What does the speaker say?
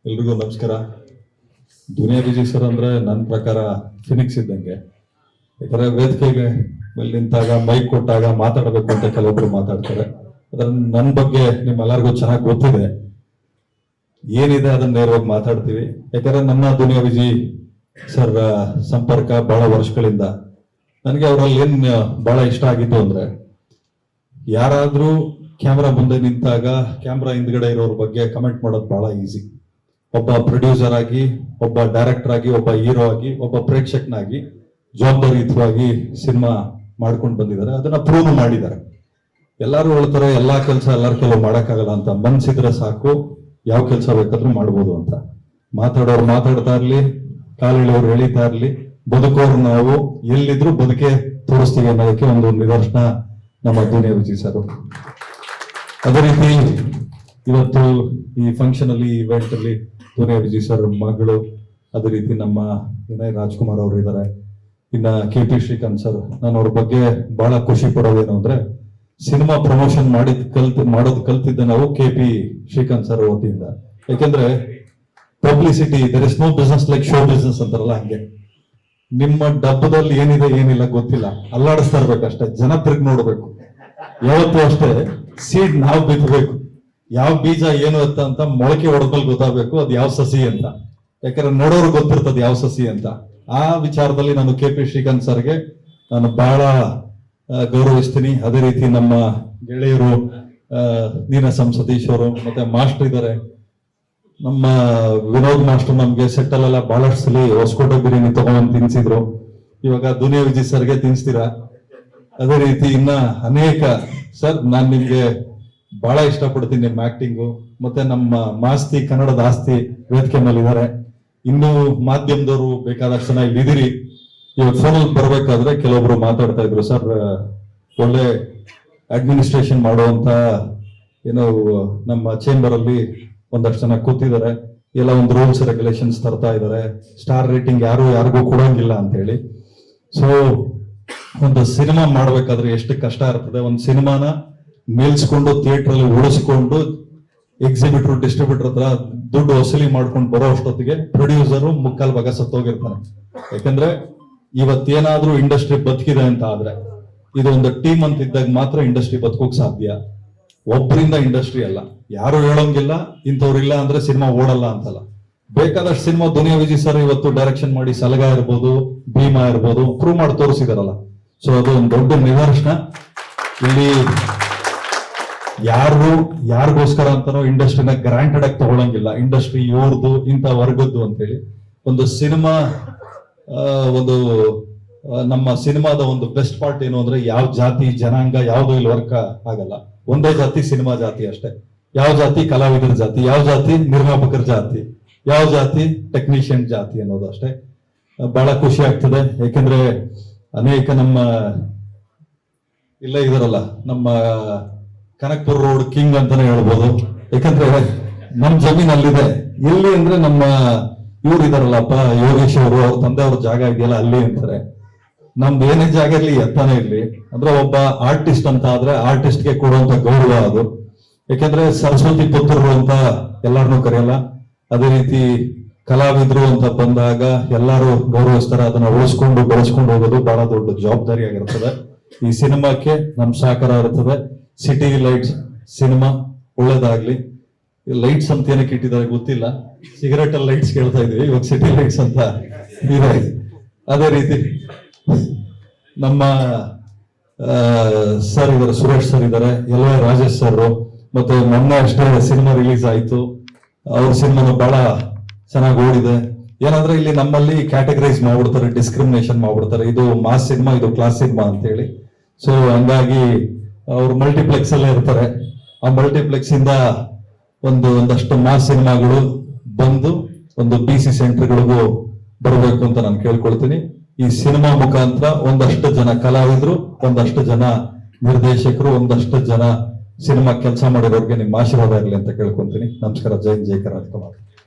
ಎಲ್ರಿಗೂ ನಮಸ್ಕಾರ. ದುನಿಯಾ ವಿಜಯ್ ಸರ್ ಅಂದ್ರೆ ನನ್ನ ಪ್ರಕಾರ ಫಿನಿಕ್ಸ್ ಇದ್ದಂಗೆ. ಯಾಕಂದ್ರೆ ವೇದಿಕೆಗೆ ಮೇಲೆ ನಿಂತಾಗ ಮೈಕ್ ಕೊಟ್ಟಾಗ ಮಾತಾಡಬೇಕು ಅಂತ ಕೆಲವೊಬ್ರು ಮಾತಾಡ್ತಾರೆ. ಅದ್ರ ನನ್ನ ಬಗ್ಗೆ ನಿಮ್ಮೆಲ್ಲರಿಗೂ ಚೆನ್ನಾಗಿ ಗೊತ್ತಿದೆ, ಏನಿದೆ ಅದನ್ನ ನೇರವಾಗಿ ಮಾತಾಡ್ತೀವಿ. ಯಾಕಂದ್ರೆ ನನ್ನ ದುನಿಯಾ ವಿಜಯ್ ಸರ್ ಸಂಪರ್ಕ ಬಹಳ ವರ್ಷಗಳಿಂದ. ನನಗೆ ಅವರಲ್ಲಿ ಏನ್ ಬಹಳ ಇಷ್ಟ ಆಗಿದ್ದು ಅಂದ್ರೆ, ಯಾರಾದ್ರೂ ಕ್ಯಾಮ್ರಾ ಮುಂದೆ ನಿಂತಾಗ ಕ್ಯಾಮ್ರಾ ಹಿಂದ್ಗಡೆ ಇರೋರ ಬಗ್ಗೆ ಕಮೆಂಟ್ ಮಾಡೋದು ಬಹಳ ಈಸಿ. ಒಬ್ಬ ಪ್ರೊಡ್ಯೂಸರ್ ಆಗಿ, ಒಬ್ಬ ಡೈರೆಕ್ಟರ್ ಆಗಿ, ಒಬ್ಬ ಹೀರೋ ಆಗಿ, ಒಬ್ಬ ಪ್ರೇಕ್ಷಕನಾಗಿ ಜವಾಬ್ದಾರಿಯುತವಾಗಿ ಸಿನಿಮಾ ಮಾಡ್ಕೊಂಡು ಬಂದಿದ್ದಾರೆ. ಅದನ್ನ ಪ್ರೂವ್ ಮಾಡಿದ್ದಾರೆ. ಎಲ್ಲರೂ ಹೇಳ್ತಾರೆ ಎಲ್ಲಾ ಕೆಲಸ ಎಲ್ಲರ ಕೆಲವು ಮಾಡಕ್ಕಾಗಲ್ಲ ಅಂತ. ಮನ್ಸಿದ್ರೆ ಸಾಕು ಯಾವ ಕೆಲಸ ಬೇಕಾದ್ರೂ ಮಾಡ್ಬೋದು ಅಂತ. ಮಾತಾಡೋರು ಮಾತಾಡ್ತಾ ಇರ್ಲಿ, ಕಾಲೆಳೆಯವ್ರು ಎಳಿತಾ ಇರ್ಲಿ, ಬದುಕೋರು ನಾವು ಎಲ್ಲಿದ್ರು ಬದುಕೆ ತೋರಿಸ್ತೀವಿ ಅನ್ನೋದಕ್ಕೆ ಒಂದು ನಿದರ್ಶನ ನಮ್ಮ ದುನಿಯಾ ವಿಜಯ್ ಸರ್. ಅದೇ ರೀತಿ ಇವತ್ತು ಈ ಫಂಕ್ಷನ್ ಅಲ್ಲಿ, ಇವೆಂಟ್ ಅಲ್ಲಿ ದುನಿಯಾ ವಿಜಯ್ ಸರ್ ಮಗಳು, ಅದೇ ರೀತಿ ನಮ್ಮ ವಿನಯ್ ರಾಜ್ಕುಮಾರ್ ಅವರು ಇದ್ದಾರೆ. ಇನ್ನ KP ಶ್ರೀಕಾಂತ್ ಸರ್. ನಾನು ಅವ್ರ ಬಗ್ಗೆ ಬಹಳ ಖುಷಿ ಪಡೋದೇನು ಅಂದ್ರೆ, ಸಿನಿಮಾ ಪ್ರಮೋಷನ್ ಮಾಡೋದು ಕಲ್ತಿದ್ದ ನಾವು KP ಶ್ರೀಕಾಂತ್ ಸರ್ ವತಿಯಿಂದ. ಯಾಕೆಂದ್ರೆ publicity, there is no business like show business ಅಂತಾರಲ್ಲ, ಹಂಗೆ ನಿಮ್ಮ ಡಬ್ಬದಲ್ಲಿ ಏನಿದೆ ಏನಿಲ್ಲ ಗೊತ್ತಿಲ್ಲ, ಅಲ್ಲಾಡಿಸ್ತಾ ಇರ್ಬೇಕಷ್ಟೇ, ಜನ ತಿರುಗಿ ನೋಡ್ಬೇಕು. ಯಾವತ್ತೂ ಅಷ್ಟೇ ಸೀಡ್ ನಾವು ಬಿತ್ತಬೇಕು. ಯಾವ ಬೀಜ ಏನು ಅಂತ ಮೊಳಕೆ ಹೊಡೆದಲ್ಲಿ ಗೊತ್ತಾಗಬೇಕು ಅದು ಯಾವ ಸಸಿ ಅಂತ. ಯಾಕಂದ್ರೆ ನೋಡೋರು ಗೊತ್ತಿರ್ತದೆ ಯಾವ ಸಸಿ ಅಂತ. ಆ ವಿಚಾರದಲ್ಲಿ ನಾನು KP ಶ್ರೀಕಾಂತ್ ಸರ್ಗೆ ನಾನು ಬಹಳ ಗೌರವಿಸ್ತೀನಿ. ಅದೇ ರೀತಿ ನಮ್ಮ ಗೆಳೆಯರು ನೀನಾಸಂ ಸತೀಶ್ ಅವರು, ಮತ್ತೆ ಮಾಸ್ಟರ್ ಇದ್ದಾರೆ. ನಮ್ಮ ವಿನೋದ್ ಮಾಸ್ಟರ್ ನಮ್ಗೆ ಸೆಟ್ಟಲ್ಲೆಲ್ಲ ಬಹಳಷ್ಟು ಸಲ ಹೊಸಕೋಟೆ ಬಿರಿಯಾನಿ ತಗೊಂಡ್ ತಿನ್ಸಿದ್ರು. ಇವಾಗ ದುನಿಯಾ ವಿಜಯ್ ಸರ್ಗೆ ತಿನ್ಸ್ತೀರಾ. ಅದೇ ರೀತಿ ಇನ್ನ ಅನೇಕ ಸರ್, ನಾನ್ ನಿಮ್ಗೆ ಬಹಳ ಇಷ್ಟಪಡ್ತೀನಿ ನಿಮ್ಮ ಆಕ್ಟಿಂಗು. ಮತ್ತೆ ನಮ್ಮ ಮಾಸ್ತಿ ಕನ್ನಡದ ಆಸ್ತಿ ವೇದಿಕೆ ಮೇಲೆ ಇದ್ದಾರೆ. ಇನ್ನು ಮಾಧ್ಯಮದವರು ಬೇಕಾದಷ್ಟು ಜನ ಇಲ್ಲಿ ಇದೀರಿ. ಇವತ್ತು ಫೋನಲ್ಲಿ ಬರ್ಬೇಕಾದ್ರೆ ಕೆಲವೊಬ್ರು ಮಾತಾಡ್ತಾ ಇದ್ರು, ಸರ್ ಒಳ್ಳೆ ಅಡ್ಮಿನಿಸ್ಟ್ರೇಷನ್ ಮಾಡುವಂತ ಏನೋ ನಮ್ಮ ಚೇಂಬರ್ ಅಲ್ಲಿ ಒಂದಷ್ಟು ಜನ ಕೂತಿದ್ದಾರೆ, ಎಲ್ಲ ಒಂದು ರೂಲ್ಸ್ ರೆಗ್ಯುಲೇಷನ್ಸ್ ತರ್ತಾ ಇದ್ದಾರೆ, ಸ್ಟಾರ್ ರೇಟಿಂಗ್ ಯಾರಿಗೂ ಕೊಡೋಂಗಿಲ್ಲ ಅಂತ ಹೇಳಿ. ಸೊ ಒಂದು ಸಿನಿಮಾ ಮಾಡ್ಬೇಕಾದ್ರೆ ಎಷ್ಟು ಕಷ್ಟ ಇರ್ತದೆ. ಒಂದು ಸಿನಿಮಾನ ಮೇಲ್ಸ್ಕೊಂಡು ಥಿಯೇಟರ್ ಅಲ್ಲಿ ಓಡಿಸ್ಕೊಂಡು ಎಕ್ಸಿಬಿಟರ್ ಡಿಸ್ಟ್ರಿಬ್ಯೂಟರ್ ಹತ್ರ ದುಡ್ಡು ವಸೂಲಿ ಮಾಡ್ಕೊಂಡು ಬರೋ ಅಷ್ಟೊತ್ತಿಗೆ ಪ್ರೊಡ್ಯೂಸರು ಮುಕ್ಕಾಲ್ ಭಾಗ ಸತ್ತೋಗಿರ್ತಾನೆ. ಯಾಕಂದ್ರೆ ಇವತ್ತೇನಾದ್ರೂ ಇಂಡಸ್ಟ್ರಿ ಬದುಕಿದೆ ಅಂತ ಆದ್ರೆ, ಇದು ಒಂದು ಟೀಮ್ ಅಂತ ಇದ್ದಾಗ ಮಾತ್ರ ಇಂಡಸ್ಟ್ರಿ ಬದುಕೋಕ್ ಸಾಧ್ಯ. ಒಬ್ಬರಿಂದ ಇಂಡಸ್ಟ್ರಿ ಅಲ್ಲ, ಯಾರು ಹೇಳೋಂಗಿಲ್ಲ ಇಂಥವ್ರಿಲ್ಲ ಅಂದ್ರೆ ಸಿನಿಮಾ ಓಡಲ್ಲ ಅಂತಲ್ಲ. ಬೇಕಾದಷ್ಟು ಸಿನಿಮಾ ದುನಿಯಾ ವಿಜಯ್ ಸರ್ ಇವತ್ತು ಡೈರೆಕ್ಷನ್ ಮಾಡಿ, ಸಲಗ ಇರ್ಬೋದು, ಭೀಮಾ ಇರ್ಬೋದು, ಪ್ರೂವ್ ಮಾಡಿ ತೋರಿಸಿದಾರಲ್ಲ. ಸೊ ಅದು ಒಂದು ದೊಡ್ಡ ನಿದರ್ಶನ. ಇಲ್ಲಿ ಯಾರಿಗೋಸ್ಕರ ಅಂತಾನೋ ಇಂಡಸ್ಟ್ರಿನ ಗ್ರಾಂಟೆಡ್ ಆಗಿ ತಗೊಳಂಗಿಲ್ಲ. ಇಂಡಸ್ಟ್ರಿ ಇವ್ರದ್ದು, ಇಂಥ ವರ್ಗದ್ದು ಅಂತೇಳಿ. ಒಂದು ಸಿನಿಮಾ, ಒಂದು ನಮ್ಮ ಸಿನಿಮಾದ ಒಂದು ಬೆಸ್ಟ್ ಪಾರ್ಟ್ ಏನು ಅಂದ್ರೆ, ಯಾವ ಜಾತಿ ಜನಾಂಗ ಯಾವ್ದು ಇಲ್ಲಿ ವರ್ಕ್ ಆಗಲ್ಲ. ಒಂದೇ ಜಾತಿ ಸಿನಿಮಾ ಜಾತಿ ಅಷ್ಟೇ. ಯಾವ ಜಾತಿ ಕಲಾವಿದರ ಜಾತಿ, ಯಾವ ಜಾತಿ ನಿರ್ಮಾಪಕರ ಜಾತಿ, ಯಾವ ಜಾತಿ ಟೆಕ್ನಿಷಿಯನ್ ಜಾತಿ ಅನ್ನೋದು ಅಷ್ಟೇ. ಬಹಳ ಖುಷಿ ಆಗ್ತದೆ. ಯಾಕೆಂದ್ರೆ ಅನೇಕ ನಮ್ಮ ಇಲ್ಲ ಇದಾರಲ್ಲ, ನಮ್ಮ ಕನಕ್ಪುರ ರೋಡ್ ಕಿಂಗ್ ಅಂತಾನೆ ಹೇಳ್ಬೋದು. ಯಾಕಂದ್ರೆ ನಮ್ ಜಮೀನ್ ಅಲ್ಲಿದೆ. ಎಲ್ಲಿ ಅಂದ್ರೆ ನಮ್ಮ ಇವ್ರು ಇದಾರಲ್ಲಪ್ಪ, ಯೋಗೇಶ್ ಅವರು, ಅವ್ರ ತಂದೆ ಅವ್ರ ಜಾಗ ಇದೆಯಲ್ಲ ಅಲ್ಲಿ ಅಂತಾರೆ. ನಮ್ದು ಏನೇ ಜಾಗ ಇರ್ಲಿ, ಎತ್ತಾನೆ ಇರ್ಲಿ ಅಂದ್ರೆ ಒಬ್ಬ ಆರ್ಟಿಸ್ಟ್ ಅಂತ ಆದ್ರೆ ಆರ್ಟಿಸ್ಟ್ಗೆ ಕೊಡುವಂತ ಗೌರವ ಅದು. ಯಾಕಂದ್ರೆ ಸರಸ್ವತಿ ಪುತ್ರರು ಅಂತ ಎಲ್ಲಾರನ್ನೂ ಕರೆಯಲ್ಲ. ಅದೇ ರೀತಿ ಕಲಾವಿದ್ರು ಅಂತ ಬಂದಾಗ ಎಲ್ಲರೂ ಗೌರವಿಸ್ತಾರೆ. ಅದನ್ನ ಉಳಿಸ್ಕೊಂಡು ಬೆಳೆಸ್ಕೊಂಡು ಹೋಗೋದು ಬಹಳ ದೊಡ್ಡ ಜವಾಬ್ದಾರಿ ಆಗಿರ್ತದೆ. ಈ ಸಿನಿಮಾಕ್ಕೆ ನಮ್ ಸಹಕಾರ ಇರ್ತದೆ. ಸಿಟಿ ಲೈಟ್ಸ್ ಸಿನಿಮಾ ಒಳ್ಳೇದಾಗ್ಲಿ. ಲೈಟ್ಸ್ ಅಂತ ಏನಕ್ಕೆ ಇಟ್ಟಿದ್ದಾರೆ ಗೊತ್ತಿಲ್ಲ, ಸಿಗರೇಟ್ ಅಲ್ಲಿ ಲೈಟ್ಸ್ ಕೇಳ್ತಾ ಇದೀವಿ, ಇವಾಗ ಸಿಟಿ ಲೈಟ್ಸ್ ಅಂತ ಇದೆ. ಅದೇ ರೀತಿ ನಮ್ಮ ಸರ್ ಇದಾರೆ, ಸುರೇಶ್ ಸರ್ ಇದ್ದಾರೆ, ಎಲ್ಲ ರಾಜೇಶ್ ಸರ್. ಮತ್ತೆ ಮೊನ್ನೆ ಅಷ್ಟೇ ಸಿನಿಮಾ ರಿಲೀಸ್ ಆಯ್ತು. ಅವ್ರ ಸಿನಿಮಾನು ಬಹಳ ಚೆನ್ನಾಗಿ ಓಡಿದೆ. ಏನಂದ್ರೆ ಇಲ್ಲಿ ನಮ್ಮಲ್ಲಿ ಕ್ಯಾಟಗರೈಸ್ ಮಾಡ್ಬಿಡ್ತಾರೆ, ಡಿಸ್ಕ್ರಿಮಿನೇಷನ್ ಮಾಡ್ಬಿಡ್ತಾರೆ, ಇದು ಮಾಸ್ ಸಿನಿಮಾ, ಇದು ಕ್ಲಾಸ್ ಸಿನಿಮಾ ಅಂತ ಹೇಳಿ. ಸೊ ಹಂಗಾಗಿ ಅವ್ರು ಮಲ್ಟಿಪ್ಲೆಕ್ಸ್ ಅಲ್ಲೇ ಇರ್ತಾರೆ. ಆ ಮಲ್ಟಿಪ್ಲೆಕ್ಸ್ ಇಂದ ಒಂದಷ್ಟು ಮಾಸ್ ಸಿನಿಮಾಗಳು ಬಂದು ಒಂದು BC ಸೆಂಟರ್ಗಳಿಗೂ ಬರಬೇಕು ಅಂತ ನಾನು ಕೇಳ್ಕೊಳ್ತೀನಿ. ಈ ಸಿನಿಮಾ ಮುಖಾಂತರ ಒಂದಷ್ಟು ಜನ ಕಲಾವಿದರು, ಒಂದಷ್ಟು ಜನ ನಿರ್ದೇಶಕರು, ಒಂದಷ್ಟು ಜನ ಸಿನಿಮಾ ಕೆಲಸ ಮಾಡಿರೋರಿಗೆ ನಿಮ್ಮ ಆಶೀರ್ವಾದ ಆಗಲಿ ಅಂತ ಕೇಳ್ಕೊಂತೀನಿ. ನಮಸ್ಕಾರ. ಜೈ ಕರ್ನಾಟಕ.